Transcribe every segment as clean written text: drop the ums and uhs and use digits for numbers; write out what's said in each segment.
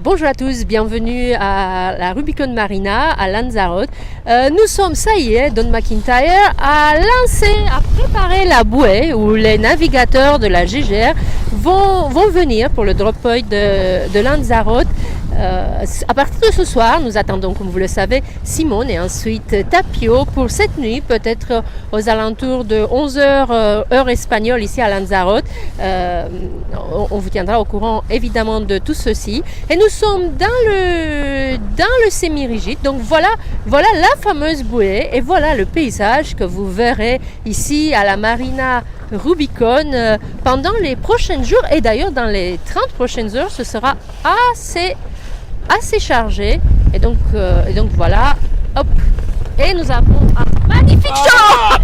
Bonjour à tous, bienvenue à la Rubicon Marina à Lanzarote. Nous sommes, ça y est, Don McIntyre a préparé la bouée où les navigateurs de la GGR vont venir pour le drop point de Lanzarote. À partir de ce soir, nous attendons, comme vous le savez, Simon et ensuite Tapio pour cette nuit, peut-être aux alentours de 11h heure espagnole ici à Lanzarote. On vous tiendra au courant évidemment de tout ceci. Et nous sommes dans le semi-rigide. Donc voilà la fameuse bouée et voilà le paysage que vous verrez ici à la Marina Rubicon pendant les prochains jours. Et d'ailleurs, dans les 30 prochaines heures, ce sera assez chargé. Et donc voilà. Hop. Et nous avons un magnifique show!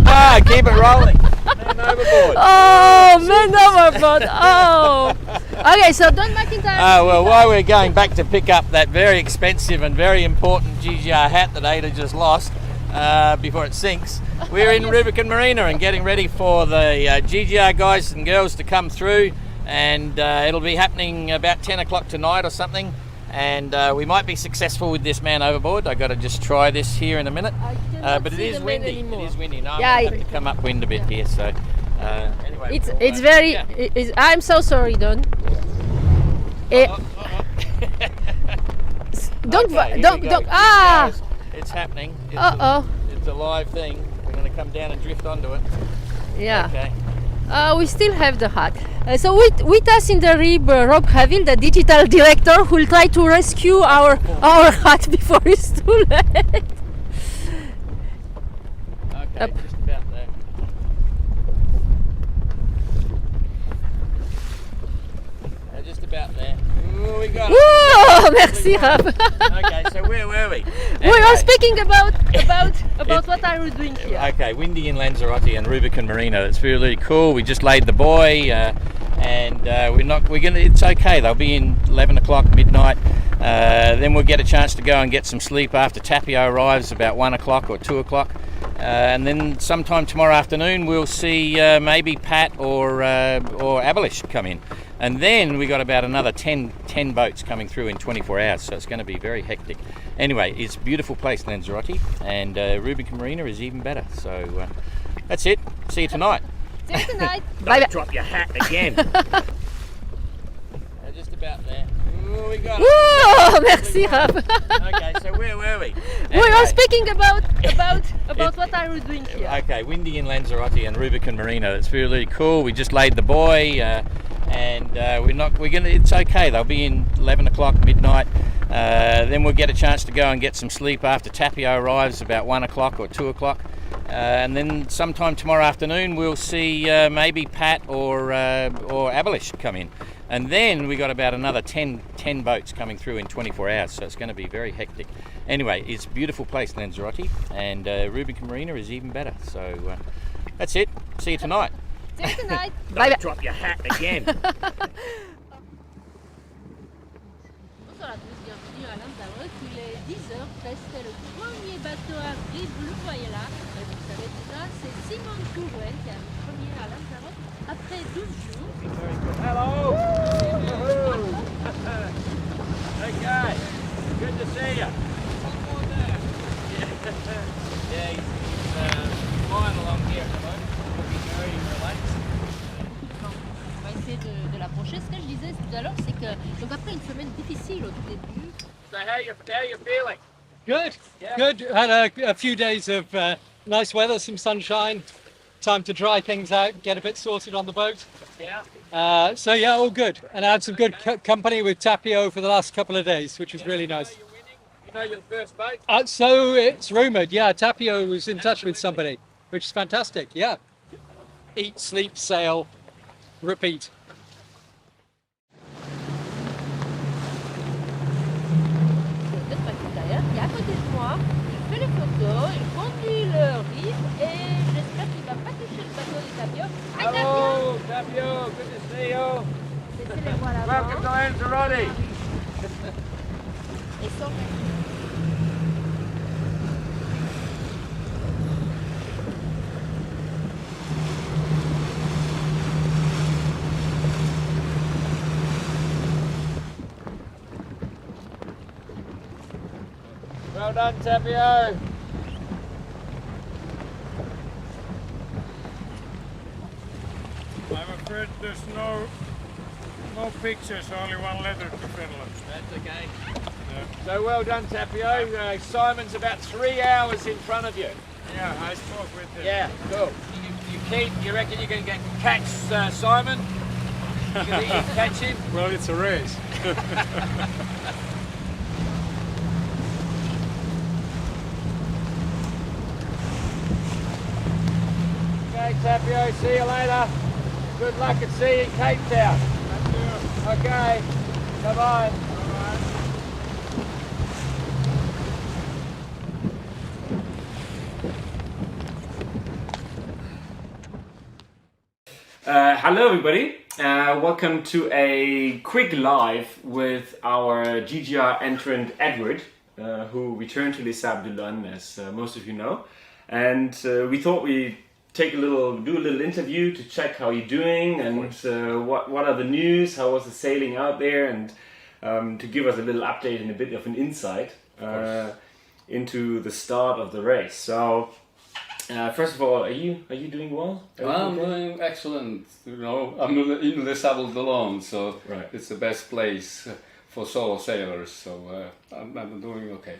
Keep it rolling. Man overboard. Oh, man overboard. Oh. Okay, so Don McIntyre. While we're going back to pick up that very expensive and very important GGR hat that Ada just lost before it sinks, we're in Rubicon Marina and getting ready for the GGR guys and girls to come through, and it'll be happening about 10 o'clock tonight or something. And we might be successful with this man overboard. I got to just try this here in a minute. But it is windy. It is windy. No, I have to come upwind a bit here. So anyway, it's very. Yeah. I'm so sorry, Don. Don't. It's happening. It's a live thing. We're going to come down and drift onto it. Yeah. Okay. We still have the hat. So with us in the rib, Rob Havil, the digital director, who will try to rescue our hat before it's too late. Okay, just about there. Just about there. Ooh, we got it. Oh, merci, Rob. Okay, so where were we? We were speaking about what are we doing here. Okay, windy in Lanzarote and Rubicon Marina. It's really cool. We just laid the buoy, and it's okay. They'll be in 11 o'clock midnight. Then we'll get a chance to go and get some sleep after Tapio arrives about 1 o'clock or 2 o'clock. And then sometime tomorrow afternoon we'll see maybe Pat or Abelish come in. And then we got about another 10 boats coming through in 24 hours, so it's going to be very hectic. Anyway, it's a beautiful place, Lanzarote, and Rubicon Marina is even better. So that's it. See you tonight. See you tonight. Don't drop your hat again. Just about there. Ooh, we got it. Oh, merci, Rob. Okay, so where were we? We were speaking about what are we doing here. Okay, windy in Lanzarote and Rubicon Marina. It's really cool. We just laid the buoy, and it's okay. They'll be in 11 o'clock midnight. Then we'll get a chance to go and get some sleep after Tapio arrives about 1 o'clock or 2 o'clock. And then sometime tomorrow afternoon we'll see maybe Pat or Abelish come in. And then we got about another 10 boats coming through in 24 hours, so it's going to be very hectic. Anyway, it's a beautiful place, Lanzarote, and Rubicon Marina is even better. So that's it. See you tonight. See you tonight. Don't drop your hat again. Bonsoir à tous, bienvenue à Lanzarote. Il est 10h, c'est le premier bateau arrive, le voyez là. Vous savez déjà, c'est Simon Curwen qui est le premier à Lanzarote après 12 jours. Hello. Okay. Good to see you. Yeah, he's flying along here at the moment. Looking very relaxed. On va essayer de l'approcher. Ce que je disais tout à l'heure, c'est que donc après une semaine difficile au tout début. So how you feeling? Good, Yeah. good. Had a few days of nice weather, some sunshine, time to dry things out, get a bit sorted on the boat. Yeah. So yeah, all good. And I had some good company with Tapio for the last couple of days, which was really nice. You're winning. You know you're the first boat. So it's rumoured, yeah, Tapio was in touch with somebody, which is fantastic, yeah. Eat, sleep, sail, repeat. Don McIntyre qui est à côté de moi, il fait les photos, il conduit le riff et j'espère qu'il va pas toucher le bateau de Tapio. Hi Tapio! Hello, Tapio. Good to see you. Laissez les voir là-bas. Welcome to Lanzarote. Et son Well done, Tapio. I'm afraid there's no pictures, only one letter to Finland. That's okay. Yeah, So well done, Tapio. Simon's about 3 hours in front of you. yeah, I spoke with him. Yeah, cool. You reckon you can catch Simon? You think you can catch him? Well, it's a race. Okay, Tapio, see you later. Good luck at sea in Cape Town. Thank you. Okay, bye-bye. Hello everybody, welcome to a quick live with our GGR entrant Edward, who returned to Les Sables de Lune, as most of you know. And we thought we'd do a little interview to check how you're doing and what are the news, how was the sailing out there, and to give us a little update and a bit of an insight into the start of the race. So first of all, are you doing well? I'm doing excellent. You know, I'm in Les Sables de Lune, so Right. it's the best place for solo sailors. So I'm doing okay.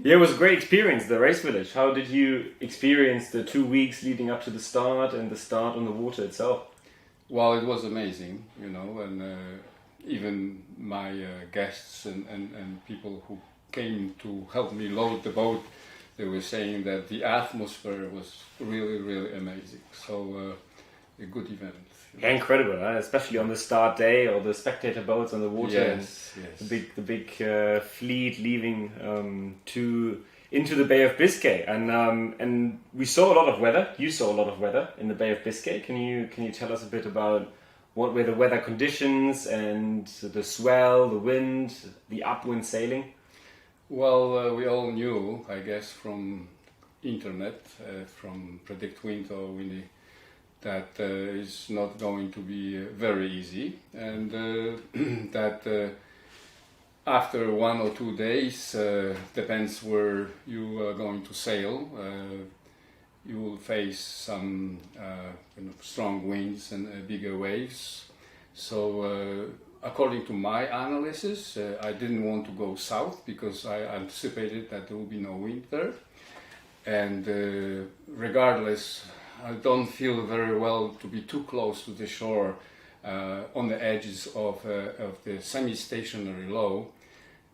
Yeah, it was a great experience, the race village. How did you experience the 2 weeks leading up to the start and the start on the water itself? Well, it was amazing, you know, and even my guests and people who came to help me load the boat, they were saying that the atmosphere was really, really amazing. So a good event. Yeah, incredible, huh? Especially on the start day, or the spectator boats on the water. Yes, and yes. The big fleet leaving into the Bay of Biscay, and we saw a lot of weather. You saw a lot of weather in the Bay of Biscay. Can you tell us a bit about what were the weather conditions and the swell, the wind, the upwind sailing? Well, we all knew, I guess, from internet, from Predict Wind or Windy, that it's not going to be very easy, and that after 1 or 2 days, depends where you are going to sail, you will face some strong winds and bigger waves. So according to my analysis, I didn't want to go south because I anticipated that there will be no wind there. And regardless, I don't feel very well to be too close to the shore on the edges of the semi-stationary low.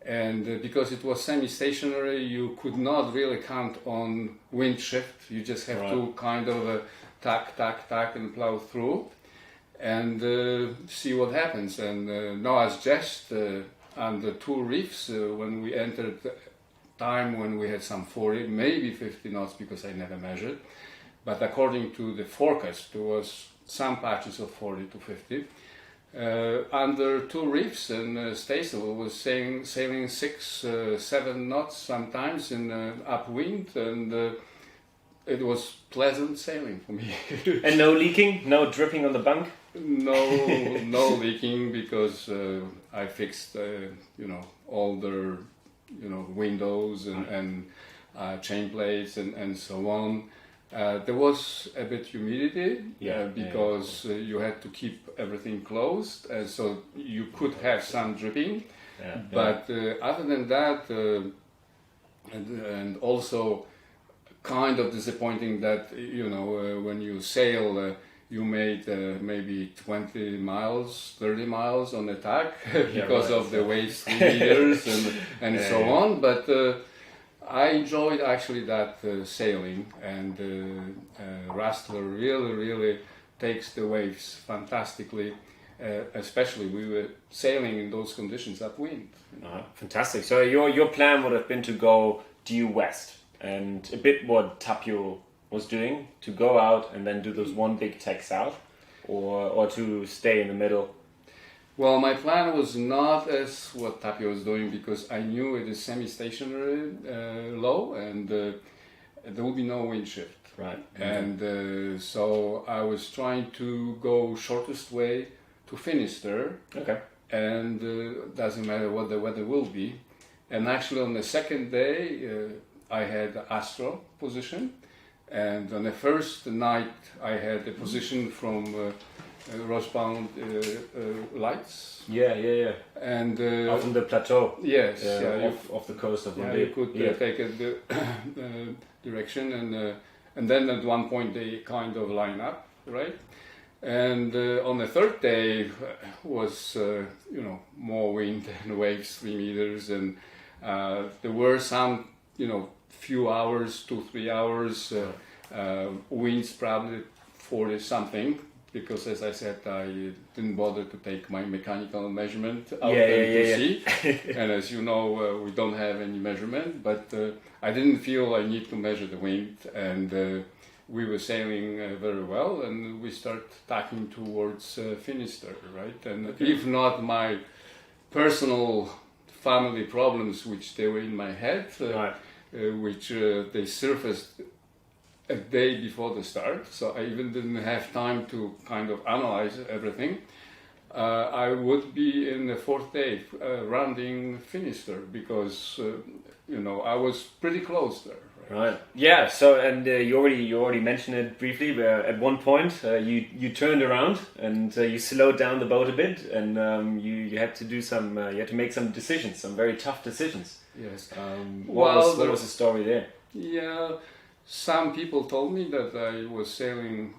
And because it was semi-stationary, you could not really count on wind shift. You just have to kind of tack and plow through and see what happens. And Noah's Jest and the 2 reefs, when we entered time when we had some 40, maybe 50 knots, because I never measured. But according to the forecast, there was some patches of 40 to 50. Under 2 reefs, and Stacey was sailing 6, 7 knots sometimes in upwind, and it was pleasant sailing for me. And no leaking, no dripping on the bunk? No leaking, because I fixed, all the, windows and chain plates and so on. There was a bit humidity because you had to keep everything closed, and so you could have some dripping. But other than that, and also kind of disappointing that when you sail, you made maybe 20 miles, 30 miles on the tack because of the waves 3 meters and so on. But I enjoyed actually that sailing, and Rastler really takes the waves fantastically. Especially we were sailing in those conditions upwind. Fantastic. So your plan would have been to go due west, and a bit what Tapio was doing, to go out and then do those one big tack south, or to stay in the middle. Well, my plan was not as what Tapio was doing, because I knew it is semi-stationary low, and there will be no wind shift. Right. And so I was trying to go shortest way to finish there. Okay. And doesn't matter what the weather will be. And actually on the second day I had Astro position, and on the first night I had a position from Rosebound lights. Yeah. And Out on the plateau. yes, yeah, off the coast of yeah, Vendée. you could take a direction, and then at one point they kind of line up, right? And on the third day was more wind and waves, 3 meters, and there were some few hours, 2-3 hours, winds probably 40 something. Because, as I said, I didn't bother to take my mechanical measurement out there to see. And as you know, we don't have any measurement, but I didn't feel I need to measure the wind. And we were sailing very well, and we start tacking towards Finisterre, right? And if not my personal family problems, which they were in my head, which they surfaced a day before the start, so I even didn't have time to kind of analyze everything. I would be in the fourth day rounding Finisterre because I was pretty close there. Right. Yeah. So, and you already mentioned it briefly. Where at one point you turned around and you slowed down the boat a bit, and you had to do some. You had to make some decisions, some very tough decisions. Yes. What was the story there? Yeah. Some people told me that I was sailing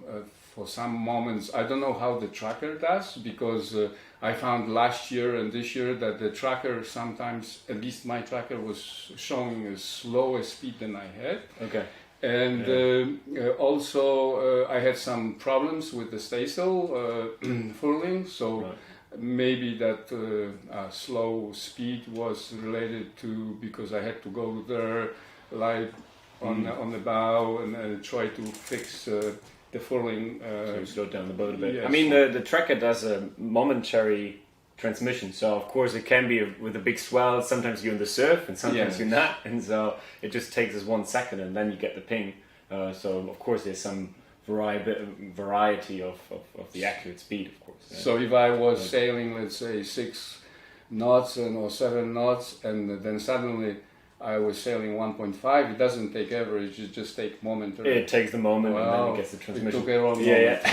for some moments. I don't know how the tracker does, because I found last year and this year that the tracker sometimes, at least my tracker, was showing a slower speed than I had. Okay. And also I had some problems with the staysail furling, so maybe that slow speed was related to because I had to go there like on the bow and try to fix the furling. So you slowed down the boat a bit. Yes. I mean, the tracker does a momentary transmission, so of course it can be with a big swell. Sometimes you're in the surf and sometimes you're not, and so it just takes us 1 second and then you get the ping. So of course there's some variety of the accurate speed, of course. So if I was sailing, let's say 6 knots or 7 knots, and then suddenly I was sailing 1.5, it doesn't take average, it just takes momentary. It takes the moment and then it gets the transmission. It took a wrong moment.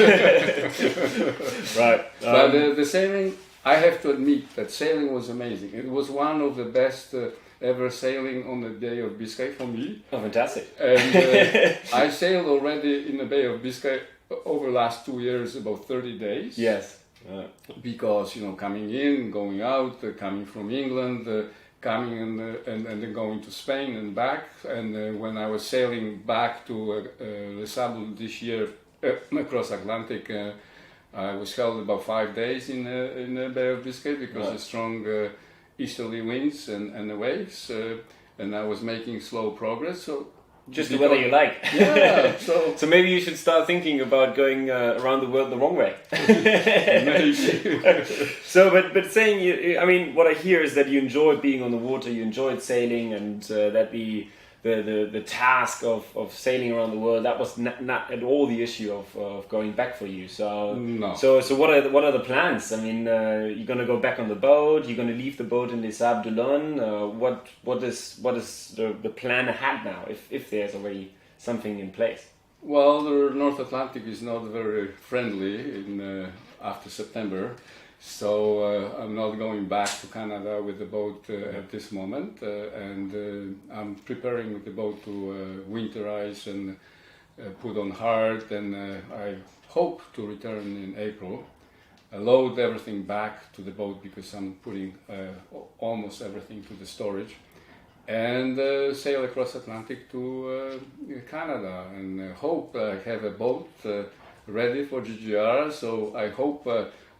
Right. But the sailing, I have to admit that sailing was amazing. It was one of the best ever sailing on the Bay of Biscay for me. Oh, fantastic. And I sailed already in the Bay of Biscay over the last 2 years, about 30 days. Yes. Because, coming in, going out, coming from England, coming and then going to Spain and back. And when I was sailing back to Les Sables this year across Atlantic, I was held about 5 days in the Bay of Biscay because of strong easterly winds and the waves, and I was making slow progress. So just the weather you like. Yeah. So maybe you should start thinking about going around the world the wrong way. Maybe. So, but saying you, I mean, what I hear is that you enjoyed being on the water, you enjoyed sailing, and that the task of sailing around the world, that was not at all the issue of going back for you. So no. So what are the plans? I mean, you're gonna go back on the boat. You're gonna leave the boat in Les Sables d'Olonne. What is the plan ahead now? If there's already something in place. Well, the North Atlantic is not very friendly after September. So I'm not going back to Canada with the boat at this moment, and I'm preparing the boat to winterize and put on hard, and I hope to return in April, load everything back to the boat because I'm putting almost everything to the storage, and sail across Atlantic to Canada, and hope I have a boat ready for GGR, so I hope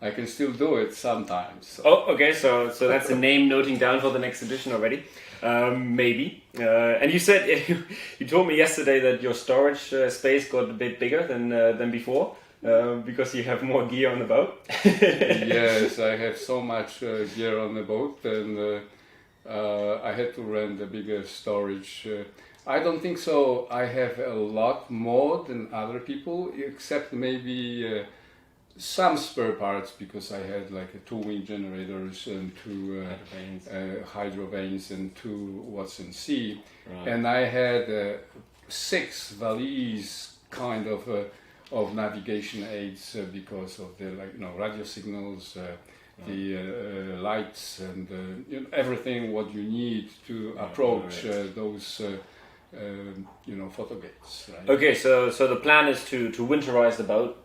I can still do it sometimes. Oh, okay. So that's a name noting down for the next edition already. Maybe. And you said you told me yesterday that your storage space got a bit bigger than before because you have more gear on the boat. Yes, I have so much gear on the boat, and I had to rent a bigger storage. I don't think so. I have a lot more than other people, except maybe some spare parts because I had like 2 wind generators and 2 hydro vanes and 2 Watson-C, and I had 6 valise kind of navigation aids because of the radio signals, the lights, and everything what you need to approach those photo gates. Right? Okay, so the plan is to winterize the boat,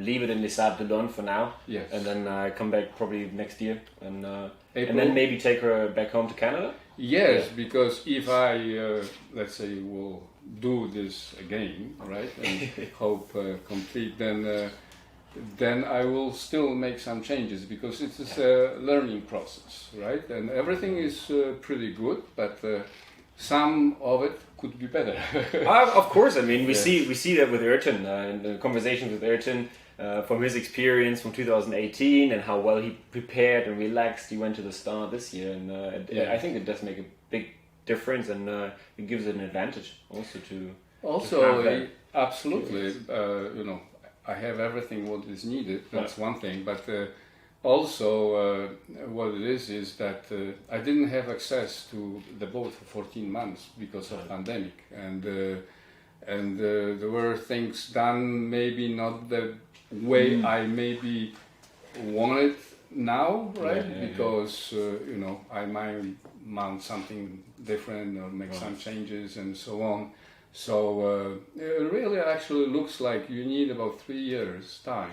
leave it in Les Sables d'Olonne for now, Yes, and then come back probably next year, and then maybe take her back home to Canada. Yes, because if I let's say will do this again, right, and hope complete, then I will still make some changes because it is a learning process, right? And everything is pretty good, but some of it could be better. Of course, I mean we see that with Ayrton in the conversation with Ayrton from his experience from 2018 and how well he prepared and relaxed he went to the start this year, and I think it does make a big difference, and it gives it an advantage also to. Also, absolutely, I have everything what is needed. That's one thing, but also what it is that I didn't have access to the boat for 14 months because of pandemic, and there were things done maybe not the way I maybe wanted now, right? Because I might mount something different or make some changes and so on. So it really actually looks like you need about 3 years time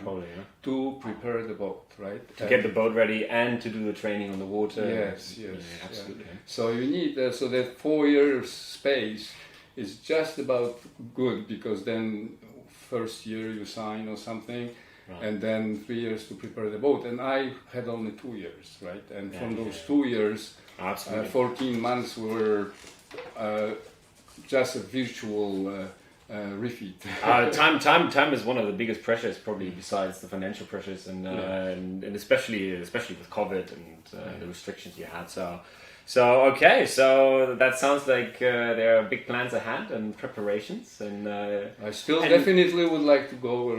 to prepare the boat, right? To get the boat ready and to do the training on the water. Yes, absolutely. Yeah. So you need so that 4 years space is just about good, because then first year you sign or something, and then 3 years to prepare the boat. And I had only 2 years, right? And from those 2 years, 14 months were just a virtual refit. Time is one of the biggest pressures, probably besides the financial pressures, and especially with COVID and the restrictions you had. So okay, so that sounds like there are big plans ahead and preparations, and I still definitely would like to go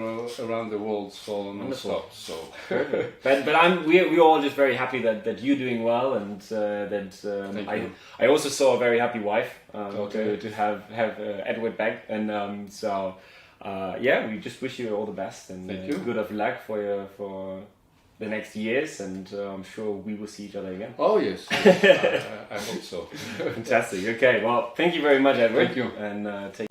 around the world solo non-stop. So, but we're all just very happy that you're doing well, and that I also saw a very happy wife to have Edward back, and we just wish you all the best and good of luck for the next years, and I'm sure we will see each other again. Oh yes, I hope so. Fantastic. Okay, well, thank you very much, Edward. Thank you. And take